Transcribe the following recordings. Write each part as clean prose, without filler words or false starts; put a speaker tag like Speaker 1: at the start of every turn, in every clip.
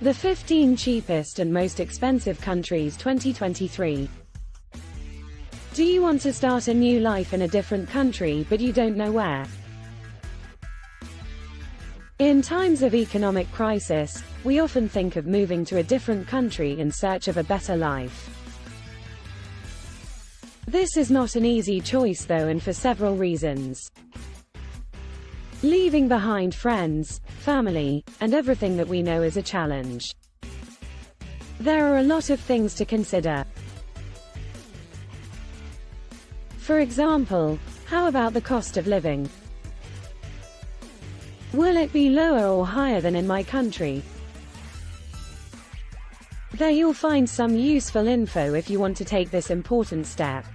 Speaker 1: The 15 cheapest and most expensive countries 2023. Do you want to start a new life in a different country but you don't know where? In times of economic crisis, we often think of moving to a different country in search of a better life. This is not an easy choice though, and for several reasons. Leaving behind friends, family, and everything that we know is a challenge. There are a lot of things to consider. For example, how about the cost of living? Will it be lower or higher than in my country? There you'll find some useful info if you want to take this important step.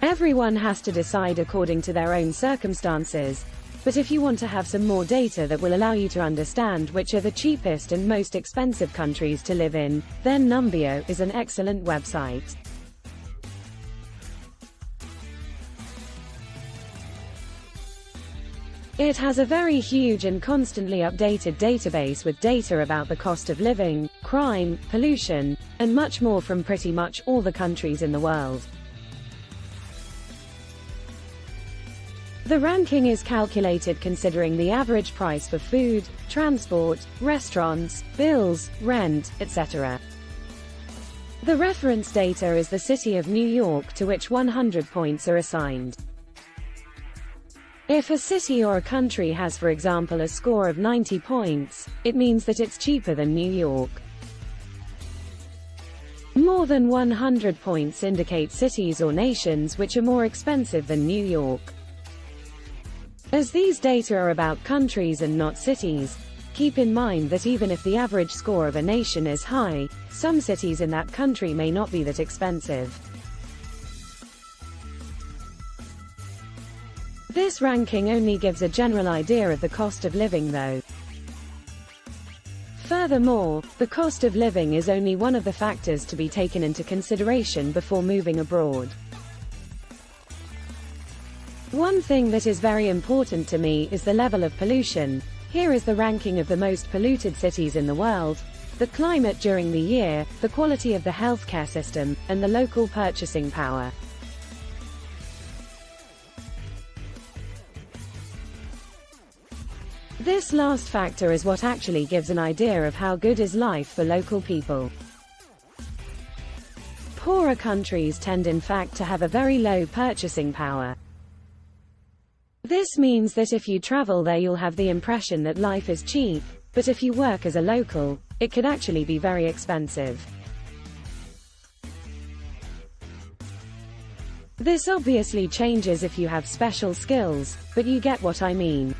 Speaker 1: Everyone has to decide according to their own circumstances, but if you want to have some more data that will allow you to understand which are the cheapest and most expensive countries to live in, then Numbeo is an excellent website. It has a very huge and constantly updated database with data about the cost of living, crime, pollution, and much more from pretty much all the countries in the world. The ranking is calculated considering the average price for food, transport, restaurants, bills, rent, etc. The reference data is the city of New York, to which 100 points are assigned. If a city or a country has, for example, a score of 90 points, it means that it's cheaper than New York. More than 100 points indicate cities or nations which are more expensive than New York. As these data are about countries and not cities, keep in mind that even if the average score of a nation is high, some cities in that country may not be that expensive. This ranking only gives a general idea of the cost of living though. Furthermore, the cost of living is only one of the factors to be taken into consideration before moving abroad. One thing that is very important to me is the level of pollution. Here is the ranking of the most polluted cities in the world, the climate during the year, the quality of the healthcare system, and the local purchasing power. This last factor is what actually gives an idea of how good is life for local people. Poorer countries tend in fact to have a very low purchasing power. This means that if you travel there you'll have the impression that life is cheap, but if you work as a local, it could actually be very expensive. This obviously changes if you have special skills, but you get what I mean.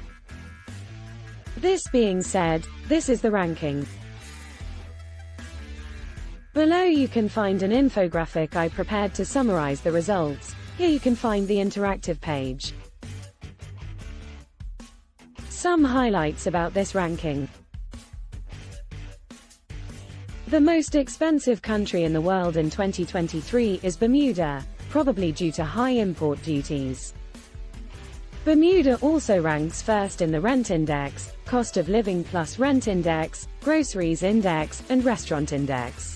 Speaker 1: This being said, this is the ranking. Below you can find an infographic I prepared to summarize the results. Here you can find the interactive page. Some highlights about this ranking. The most expensive country in the world in 2023 is Bermuda, probably due to high import duties. Bermuda also ranks first in the rent index, cost of living plus rent index, groceries index, and restaurant index.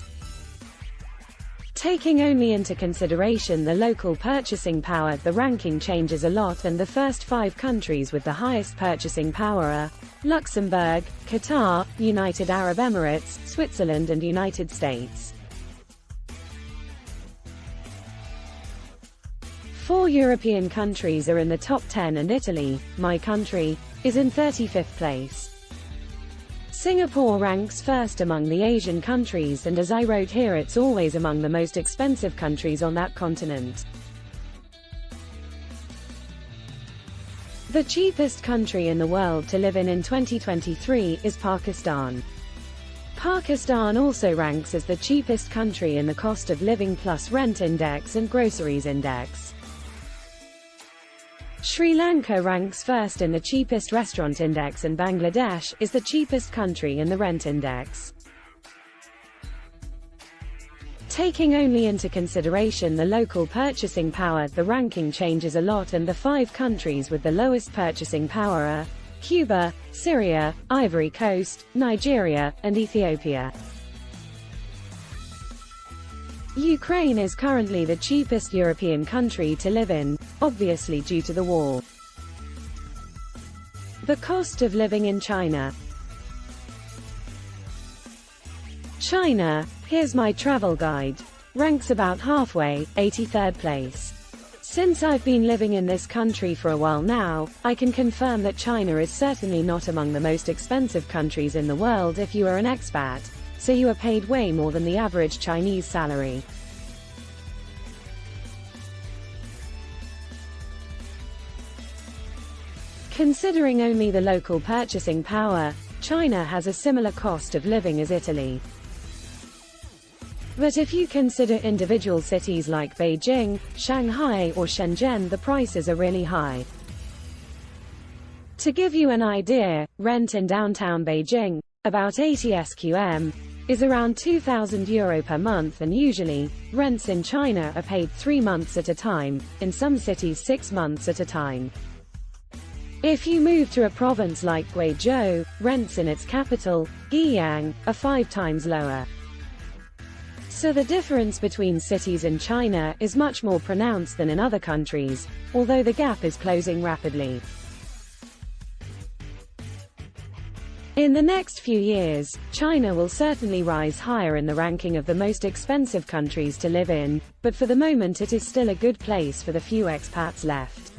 Speaker 1: Taking only into consideration the local purchasing power, the ranking changes a lot, and the first 5 countries with the highest purchasing power are Luxembourg, Qatar, United Arab Emirates, Switzerland and United States. 4 European countries are in the top 10 and Italy, my country, is in 35th place. Singapore ranks first among the Asian countries, and as I wrote here, it's always among the most expensive countries on that continent. The cheapest country in the world to live in 2023 is Pakistan. Pakistan also ranks as the cheapest country in the cost of living plus rent index and groceries index. Sri Lanka ranks first in the cheapest restaurant index, and Bangladesh is the cheapest country in the rent index. Taking only into consideration the local purchasing power, the ranking changes a lot, and the 5 countries with the lowest purchasing power are Cuba, Syria, Ivory Coast, Nigeria, and Ethiopia. Ukraine is currently the cheapest European country to live in, obviously due to the war. The cost of living in China. China, here's my travel guide, ranks about halfway, 83rd place. Since I've been living in this country for a while now, I can confirm that China is certainly not among the most expensive countries in the world if you are an expat, so you are paid way more than the average Chinese salary. Considering only the local purchasing power, China has a similar cost of living as Italy. But if you consider individual cities like Beijing, Shanghai, or Shenzhen, the prices are really high. To give you an idea, rent in downtown Beijing, about 80 SQM, is around €2,000 per month, and usually, rents in China are paid 3 months at a time, in some cities 6 months at a time. If you move to a province like Guizhou, rents in its capital, Guiyang, are 5 times lower. So the difference between cities in China is much more pronounced than in other countries, although the gap is closing rapidly. In the next few years, China will certainly rise higher in the ranking of the most expensive countries to live in, but for the moment it is still a good place for the few expats left.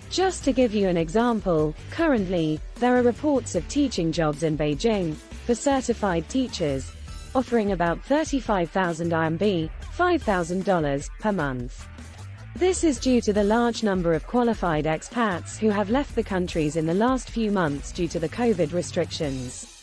Speaker 1: Just to give you an example, currently, there are reports of teaching jobs in Beijing, for certified teachers, offering about 35,000 RMB, $5,000, per month. This is due to the large number of qualified expats who have left the countries in the last few months due to the COVID restrictions.